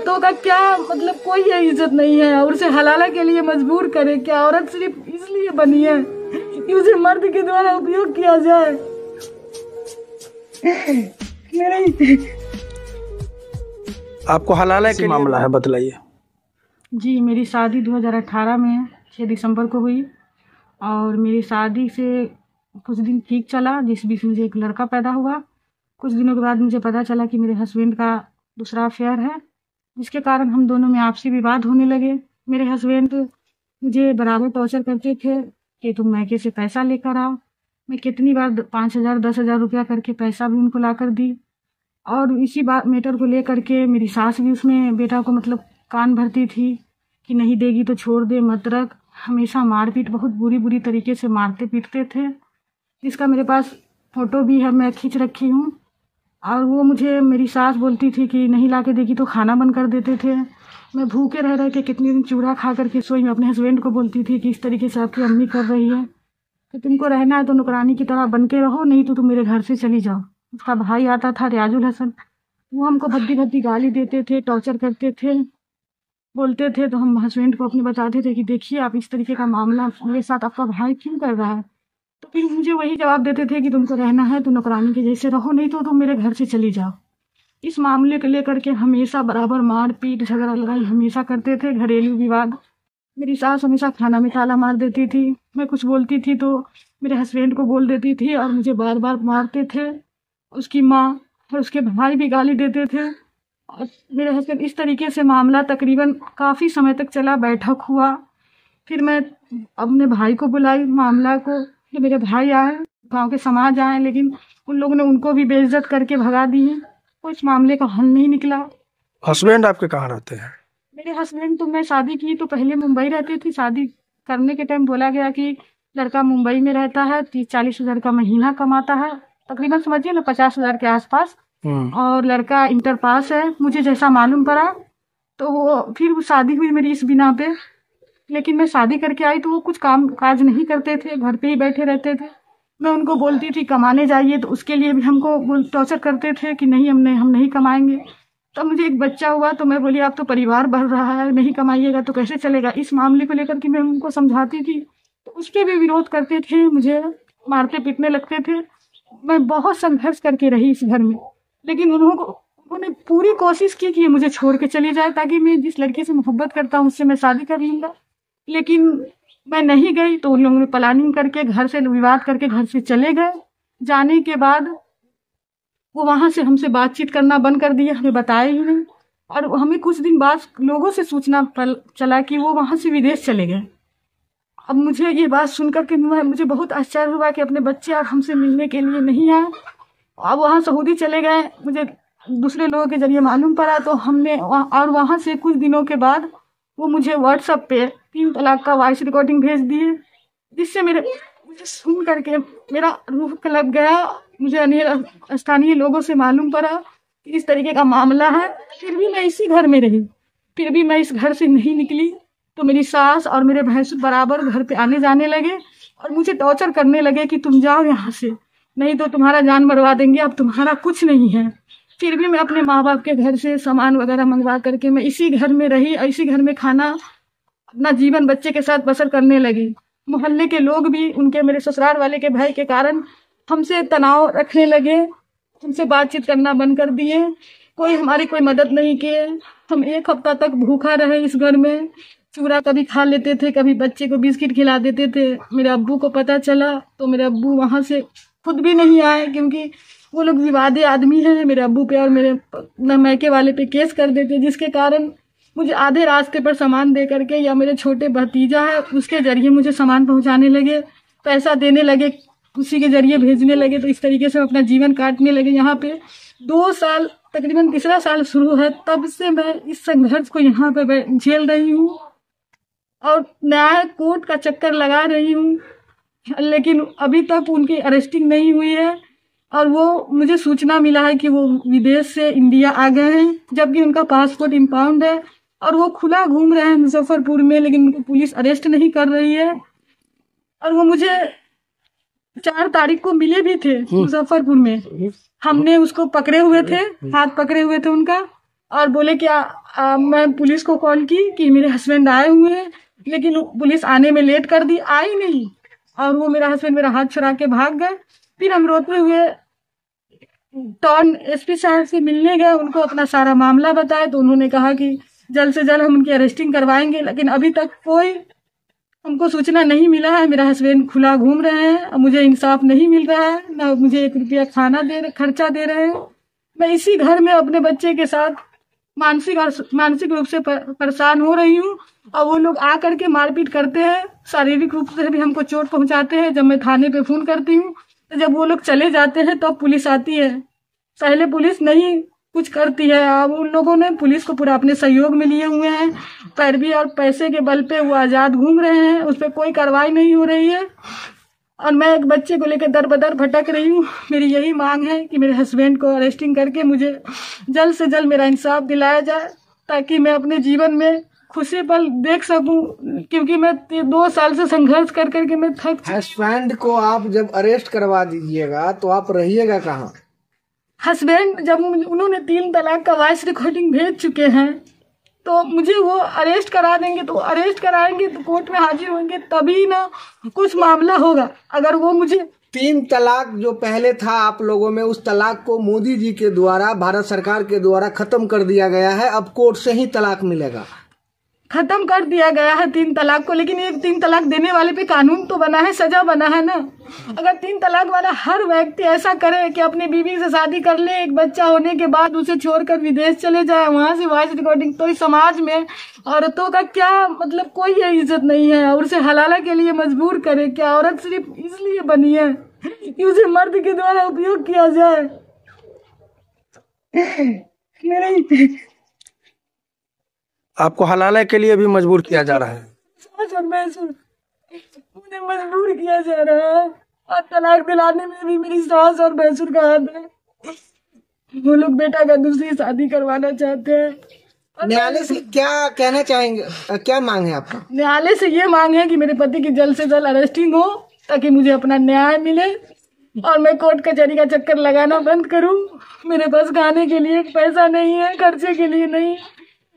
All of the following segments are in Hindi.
औरतों का क्या मतलब कोई इज्जत नहीं है और उसे हलाला के लिए मजबूर करे क्या? औरत सिर्फ इसलिए बनी है कि उसे मर्द के द्वारा उपयोग किया जाए। मेरे आपको हलाला के मामला है, बतलाइए। जी, मेरी शादी 2018 में 6 दिसंबर को हुई और मेरी शादी से कुछ दिन ठीक चला, जिस बीच मुझे एक लड़का पैदा हुआ। कुछ दिनों के बाद मुझे पता चला कि मेरे हस्बैंड का दूसरा अफेयर है, जिसके कारण हम दोनों में आपसी विवाद होने लगे। मेरे हस्बैंड मुझे बराबर टॉर्चर करते थे कि तुम मैके से पैसा लेकर आओ। मैं कितनी बार 5,000 10,000 रुपया करके पैसा भी उनको ला कर दी और इसी बात मैटर को लेकर के मेरी सास भी उसमें बेटा को मतलब कान भरती थी कि नहीं देगी तो छोड़ दे, मत रख। हमेशा मारपीट बहुत बुरी बुरी तरीके से मारते पीटते थे, जिसका मेरे पास फ़ोटो भी है, मैं खींच रखी हूँ। और वो मुझे मेरी सास बोलती थी कि नहीं ला के देगी तो खाना बंद कर देते थे। मैं भूखे रह रह के कितने दिन चूड़ा खा करके सोई। मैं अपने हस्बैंड को बोलती थी कि इस तरीके से आपकी अम्मी कर रही है, तो तुमको रहना है तो नौकरानी की तरह बन के रहो, नहीं तो तुम मेरे घर से चली जाओ। उसका भाई आता था रियाजुल हसन, वो हमको भद्दी भद्दी गाली देते थे, टॉर्चर करते थे, बोलते थे। तो हम हस्बैंड को अपने बताते थे कि देखिए आप इस तरीके का मामला मेरे साथ आपका भाई क्यों कर रहा है। तो फिर मुझे वही जवाब देते थे कि तुमको रहना है तो नौकरानी के जैसे रहो, नहीं तो तुम मेरे घर से चली जाओ। इस मामले को लेकर के हमेशा बराबर मार पीट झगड़ा लड़ाई हमेशा करते थे, घरेलू विवाद। मेरी सास हमेशा खाना में ताला मार देती थी। मैं कुछ बोलती थी तो मेरे हस्बैंड को बोल देती थी और मुझे बार बार मारते थे। उसकी माँ और उसके भाई भी गाली देते थे और मेरे हस्बैंड इस तरीके से मामला तकरीबन काफ़ी समय तक चला। बैठक हुआ, फिर मैं अपने भाई को बुलाई मामला को कि मेरे भाई आए, गांव के समाज आए, लेकिन उन लोगों ने उनको भी बेइज्जत करके भगा दिए। तो इस मामले का हल नहीं निकला। हस्बैंड आपके कहाँ रहते हैं? मेरे हस्बैंड तो मैं शादी की तो पहले मुंबई रहती थी। शादी करने के टाइम बोला गया कि लड़का मुंबई में रहता है, 30-40 हज़ार का महीना कमाता है, तकरीबन समझिए ना 50,000 के आसपास, और लड़का इंटर पास है, मुझे जैसा मालूम पड़ा। तो वो फिर वो शादी हुई मेरी इस बिना पे। लेकिन मैं शादी करके आई तो वो कुछ काम काज नहीं करते थे, घर पे ही बैठे रहते थे। मैं उनको बोलती थी कमाने जाइए, तो उसके लिए भी हमको टॉर्चर करते थे कि नहीं हम नहीं कमाएंगे। तब मुझे एक बच्चा हुआ तो मैं बोली आप तो परिवार बढ़ रहा है, नहीं कमाइएगा तो कैसे चलेगा। इस मामले को लेकर के मैं उनको समझाती थी तो उस पर भी विरोध करते थे, मुझे मारते पीटने लगते थे। मैं बहुत संघर्ष करके रही इस घर में, लेकिन उन्होंने पूरी कोशिश की कि ये मुझे छोड़ के चली जाए ताकि मैं जिस लड़के से मोहब्बत करता हूँ उससे मैं शादी कर लूँगा। लेकिन मैं नहीं गई तो उन लोगों ने प्लानिंग करके घर से विवाद करके घर से चले गए। जाने के बाद वो वहाँ से हमसे बातचीत करना बंद कर दिया, हमें बताया ही नहीं। और हमें कुछ दिन बाद लोगों से सूचना चला कि वो वहाँ से विदेश चले गए। अब मुझे ये बात सुनकर के मुझे बहुत आश्चर्य हुआ कि अपने बच्चे अब हमसे मिलने के लिए नहीं आए। अब वहाँ सऊदी चले गए, मुझे दूसरे लोगों के जरिए मालूम पड़ा। तो हमने और वहाँ से कुछ दिनों के बाद वो मुझे व्हाट्सएप पे 3 तलाक का वॉइस रिकॉर्डिंग भेज दिए, जिससे मुझे सुन करके मेरा रूह कलप गया। मुझे स्थानीय लोगों से मालूम पड़ा कि इस तरीके का मामला है। फिर भी मैं इसी घर में रही, फिर भी मैं इस घर से नहीं निकली। तो मेरी सास और मेरे भैंसुर बराबर घर पे आने जाने लगे और मुझे टॉर्चर करने लगे कि तुम जाओ यहाँ से, नहीं तो तुम्हारा जान मरवा देंगे, अब तुम्हारा कुछ नहीं है। फिर भी मैं अपने माँ बाप के घर से सामान वगैरह मंगवा करके मैं इसी घर में रही, इसी घर में खाना अपना जीवन बच्चे के साथ बसर करने लगी। मोहल्ले के लोग भी उनके मेरे ससुराल वाले के भाई के कारण हमसे तनाव रखने लगे, हमसे बातचीत करना बंद कर दिए, हमारी कोई मदद नहीं किए। हम 1 हफ्ता तक भूखा रहे इस घर में। चूड़ा कभी खा लेते थे, कभी बच्चे को बिस्किट खिला देते थे। मेरे अब्बू को पता चला तो मेरे अब्बू वहाँ से खुद भी नहीं आए, क्योंकि वो लोग विवादी आदमी हैं। मेरे अब्बू पे और मेरे मैके वाले पे केस कर देते, जिसके कारण मुझे आधे रास्ते पर सामान दे करके, या मेरे छोटे भतीजा है उसके जरिए मुझे सामान पहुंचाने लगे, पैसा देने लगे, उसी के जरिए भेजने लगे। तो इस तरीके से अपना जीवन काटने लगे। यहाँ पे 2 साल, तकरीबन तीसरा साल शुरू है, तब से मैं इस संघर्ष को यहाँ पे झेल रही हूँ और न्याय कोर्ट का चक्कर लगा रही हूँ, लेकिन अभी तक उनकी अरेस्टिंग नहीं हुई है। और वो मुझे सूचना मिला है कि वो विदेश से इंडिया आ गए हैं, जबकि उनका पासपोर्ट इम्पाउंड है और वो खुला घूम रहे हैं मुजफ्फरपुर में, लेकिन उनको पुलिस अरेस्ट नहीं कर रही है। और वो मुझे 4 तारीख को मिले भी थे मुजफ्फरपुर में। हमने उसको पकड़े हुए थे, हाथ पकड़े हुए थे उनका, और बोले क्या मैं पुलिस को कॉल की कि मेरे हस्बैंड आए हुए हैं, लेकिन पुलिस आने में लेट कर दी, आई नहीं। और वो मेरा हस्बैंड मेरा हाथ छुड़ा के भाग गए। फिर हम रोते हुए टाउन एसपी साहब से मिलने गए, उनको अपना सारा मामला बताया तो उन्होंने कहा कि जल्द से जल्द हम उनकी अरेस्टिंग करवाएंगे, लेकिन अभी तक कोई हमको सूचना नहीं मिला है। मेरा हस्बैंड खुला घूम रहे हैं, मुझे इंसाफ नहीं मिल रहा है, ना मुझे 1 रुपया खर्चा दे रहे हैं। मैं इसी घर में अपने बच्चे के साथ मानसिक रूप से परेशान हो रही हूँ। और वो लोग आ करके मारपीट करते हैं, शारीरिक रूप से भी हमको चोट पहुंचाते हैं। जब मैं थाने पे फोन करती हूँ तो जब वो लोग चले जाते हैं तब तो पुलिस आती है, पहले पुलिस नहीं कुछ करती है। अब उन लोगों ने पुलिस को पूरा अपने सहयोग में लिए हुए हैं, पैरवी और पैसे के बल पे वो आजाद घूम रहे हैं, उस पर कोई कार्रवाई नहीं हो रही है। और मैं एक बच्चे को लेकर दर बदर भटक रही हूँ। मेरी यही मांग है कि मेरे हस्बैंड को अरेस्टिंग करके मुझे जल्द से जल्द मेरा इंसाफ दिलाया जाए, ताकि मैं अपने जीवन में खुशी पल देख सकूं, क्योंकि मैं 2 साल से संघर्ष कर करके मैं थक। हस्बैंड को आप जब अरेस्ट करवा दीजिएगा तो आप रहिएगा कहाँ? हस्बैंड जब उन्होंने 3 तलाक का वॉइस रिकॉर्डिंग भेज चुके हैं तो मुझे वो अरेस्ट करा देंगे, तो अरेस्ट कराएंगे तो कोर्ट में हाजिर होंगे तभी ना कुछ मामला होगा। अगर वो मुझे 3 तलाक जो पहले था आप लोगों में, उस तलाक को मोदी जी के द्वारा, भारत सरकार के द्वारा खत्म कर दिया गया है। अब कोर्ट से ही तलाक मिलेगा। खत्म कर दिया गया है 3 तलाक को, लेकिन एक 3 तलाक देने वाले पे कानून तो बना है, सजा बना है ना। अगर 3 तलाक वाला हर व्यक्ति ऐसा करे कि अपनी बीवी से शादी कर ले, एक बच्चा होने के बाद उसे छोड़कर विदेश चले जाए, वहां से वॉइस रिकॉर्डिंग, तो इस समाज में औरतों का क्या मतलब, कोई इज्जत नहीं है। और उसे हलाला के लिए मजबूर करे क्या? औरत सिर्फ इसलिए बनी है कि उसे मर्द के द्वारा उपयोग किया जाए। मेरे आपको हलाला के लिए भी मजबूर किया जा रहा है? मुझे मजबूर किया जा रहा है, और तलाक दिलाने में भी मेरी सास और भैंसुर का हाथ है। वो लोग बेटा का दूसरी शादी करवाना चाहते हैं। न्यायालय से क्या कहना चाहेंगे, क्या मांग है आपका? न्यायालय से ये मांग है कि मेरे पति की जल्द से जल्द अरेस्टिंग हो, ताकि मुझे अपना न्याय मिले और मैं कोर्ट कचहरी का चक्कर लगाना बंद करूं। मेरे पास खाने के लिए पैसा नहीं है, खर्चे के लिए नहीं।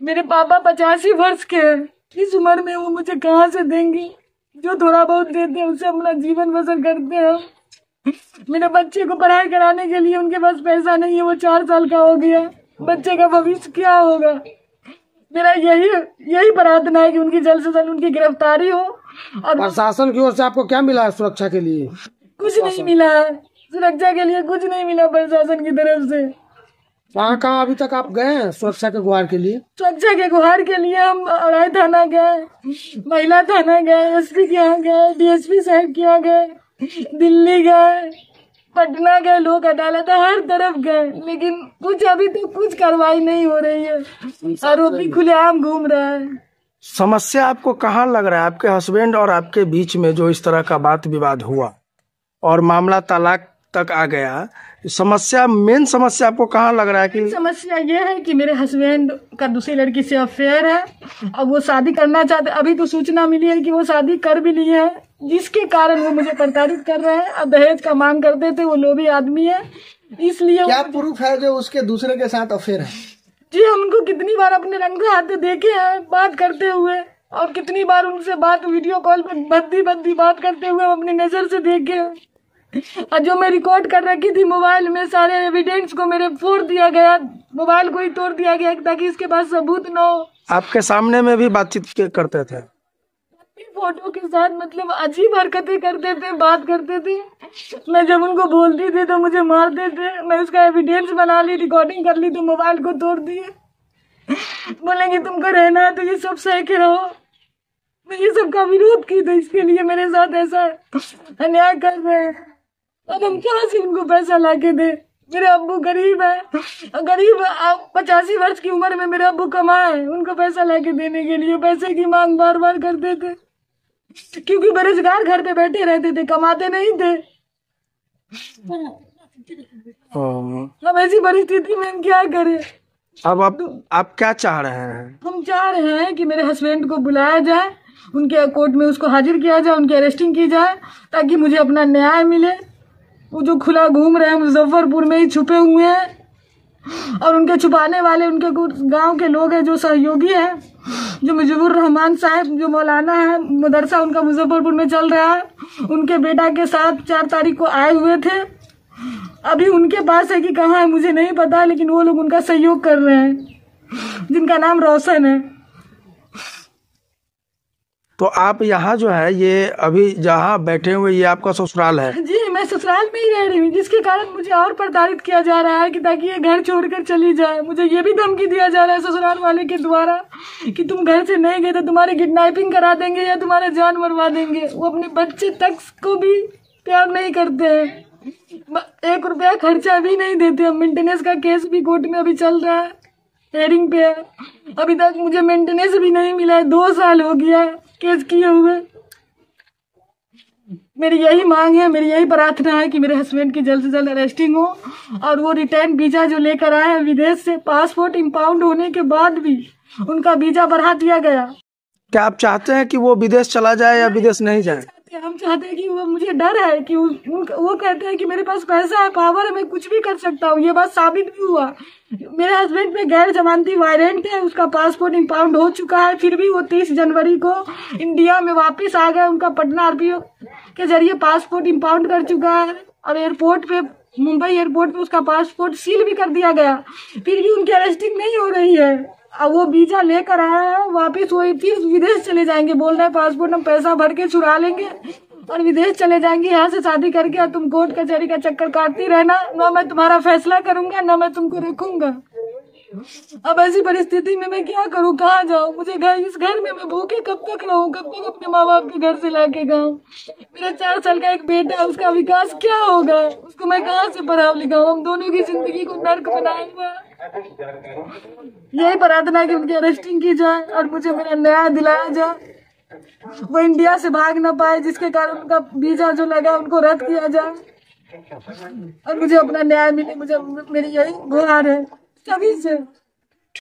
मेरे पापा 85 वर्ष के हैं, इस उम्र में वो मुझे कहाँ से देंगे? जो थोड़ा बहुत देते हैं उससे अपना जीवन बसर करते हैं। मेरे बच्चे को पढ़ाई कराने के लिए उनके पास पैसा नहीं है, वो 4 साल का हो गया। बच्चे का भविष्य क्या होगा? मेरा यही प्रार्थना है कि उनकी जल्द से जल्द उनकी गिरफ्तारी हो। और प्रशासन की ओर से आपको क्या मिला है सुरक्षा के लिए? कुछ नहीं मिला है, सुरक्षा के लिए कुछ नहीं मिला प्रशासन की तरफ से। कहाँ अभी तक आप गए हैं सुरक्षा के गुहार के लिए? सुरक्षा के गुहार के लिए हम राय थाना गए, महिला थाना गए, एसपी के यहाँ गए, डीएसपी साहब के यहाँ गए, दिल्ली गए, पटना गए, लोक अदालत, हर तरफ गए, लेकिन कुछ अभी तो कुछ कार्रवाई नहीं हो रही है। आरोपी खुलेआम घूम रहा है। समस्या आपको कहाँ लग रहा है? आपके हस्बैंड और आपके बीच में जो इस तरह का बात विवाद हुआ और मामला तलाक तक आ गया, मेन समस्या आपको कहाँ लग रहा है? कि समस्या ये है कि मेरे हस्बैंड का दूसरी लड़की से अफेयर है और वो शादी करना चाहते। अभी तो सूचना मिली है कि वो शादी कर भी लिए है, जिसके कारण वो मुझे प्रताड़ित कर रहे हैं। अब दहेज का मांग करते थे, वो लोभी आदमी है, इसलिए। क्या प्रूफ है जो उसके दूसरे के साथ अफेयर है? जी, हम उनको कितनी बार अपने रंगे हाथ देखे हैं बात करते हुए, और कितनी बार उनसे बात वीडियो कॉल पे बद्दी बात करते हुए अपनी नजर से देखे। और जो मैं रिकॉर्ड कर रखी थी मोबाइल में, सारे एविडेंस को मेरे फोड़ दिया गया, मोबाइल को ही तोड़ दिया गया ताकि इसके पास सबूत न हो। आपके सामने में भी बातचीत करते थे? फोटो के साथ मतलब अजीब हरकतें करते थे, बात करते थे। मैं जब उनको बोलती थी तो मुझे मारते थे। मैं उसका एविडेंस बना ली, रिकॉर्डिंग कर ली, तो मोबाइल को तोड़ दिए। बोलेंगे तुमको रहना है तो ये सब सह के रहो। मैं ये सब का विरोध की, तो इसके लिए मेरे साथ ऐसा अन्याय कर रहे हैं। अब हम कहाँ से उनको पैसा ला के दे? मेरे अब्बू गरीब है, 85 वर्ष की उम्र में मेरे अब्बू कमाए, उनको पैसा ला के देने के लिए पैसे की मांग बार बार करते थे, क्योंकि बेरोजगार घर पे बैठे रहते थे, कमाते नहीं थे। अब ऐसी परिस्थिति में हम क्या करें? अब आप क्या चाह रहे हैं? हम चाह रहे हैं कि मेरे हस्बैंड को बुलाया जाए, उनके कोर्ट में उसको हाजिर किया जाए, उनकी अरेस्टिंग की जाए, ताकि मुझे अपना न्याय मिले। वो जो खुला घूम रहे हैं, मुजफ्फरपुर में ही छुपे हुए हैं, और उनके छुपाने वाले उनके गांव के लोग हैं जो सहयोगी हैं, जो मुजीबुर रहमान साहब जो मौलाना है, मदरसा उनका मुजफ्फरपुर में चल रहा है, उनके बेटा के साथ 4 तारीख को आए हुए थे। अभी उनके पास है कि कहाँ है मुझे नहीं पता, लेकिन वो लोग उनका सहयोग कर रहे हैं, जिनका नाम रोशन है। तो आप यहाँ जो है ये अभी जहाँ बैठे हुए ये आपका ससुराल है? जी, मैं ससुराल में ही रह रही हूँ, जिसके कारण मुझे और प्रताड़ित किया जा रहा है कि ताकि ये घर छोड़कर चली जाए। मुझे ये भी धमकी दिया जा रहा है ससुराल वाले के द्वारा कि तुम घर से नहीं गए तो तुम्हारी किडनैपिंग करा देंगे या तुम्हारे जान मरवा देंगे। वो अपने बच्चे तक को भी प्यार नहीं करते हैं, 1 रुपया खर्चा भी नहीं देते। मेंटेनेंस का केस भी कोर्ट में अभी चल रहा है, हेयरिंग पे है, अभी तक मुझे मेंटेनेंस भी नहीं मिला है। 2 साल हो गया है केस किए हुए। मेरी यही मांग है, मेरी यही प्रार्थना है कि मेरे हस्बैंड की जल्द से जल्द अरेस्टिंग हो और वो रिटर्न वीजा जो लेकर आए हैं विदेश से, पासपोर्ट इम्पाउंड होने के बाद भी उनका वीजा बढ़ा दिया गया। क्या आप चाहते हैं कि वो विदेश चला जाए या विदेश नहीं जाए? हम चाहते हैं कि वो, मुझे डर है कि वो कहते हैं कि मेरे पास पैसा है, पावर है, मैं कुछ भी कर सकता हूँ। ये बात साबित भी हुआ। मेरे हस्बैंड पे गैर जमानती वारंट है, उसका पासपोर्ट इम्पाउंड हो चुका है, फिर भी वो 30 जनवरी को इंडिया में वापस आ गए। उनका पटना आरपीओ के जरिए पासपोर्ट इम्पाउंड कर चुका है और एयरपोर्ट पे, मुंबई एयरपोर्ट पे उसका पासपोर्ट सील भी कर दिया गया, फिर भी उनकी अरेस्टिंग नहीं हो रही है। अब वो वीजा लेकर आया है वापिस, वो फिर विदेश चले जाएंगे। बोल रहे हैं पासपोर्ट हम पैसा भर के छुड़ा लेंगे और विदेश चले जाएंगे यहाँ से शादी करके, और तुम कोर्ट कचहरी का चक्कर काटती रहना, ना मैं तुम्हारा फैसला करूंगा ना मैं तुमको रखूंगा। अब ऐसी परिस्थिति में मैं क्या करूँ, कहाँ जाऊँ? मुझे इस घर में मैं भूखे कब तक रहूँ, कब तक अपने माँ बाप के घर से लाके गाँव? मेरा 4 साल का एक बेटा है, उसका विकास क्या होगा? उसको मैं कहाँ से पढ़ाऊँ लिखाऊँ? हम दोनों की जिंदगी को नर्क बनाया हुआ। यही प्रार्थना है कि उनकी अरेस्टिंग की जाए और मुझे मेरा न्याय दिलाया जाए, वो इंडिया से भाग ना पाए, जिसके कारण उनका वीजा जो लगा उनको रद्द किया जाए और मुझे अपना न्याय मिले। मुझे मेरी यही गुहार है सभी से।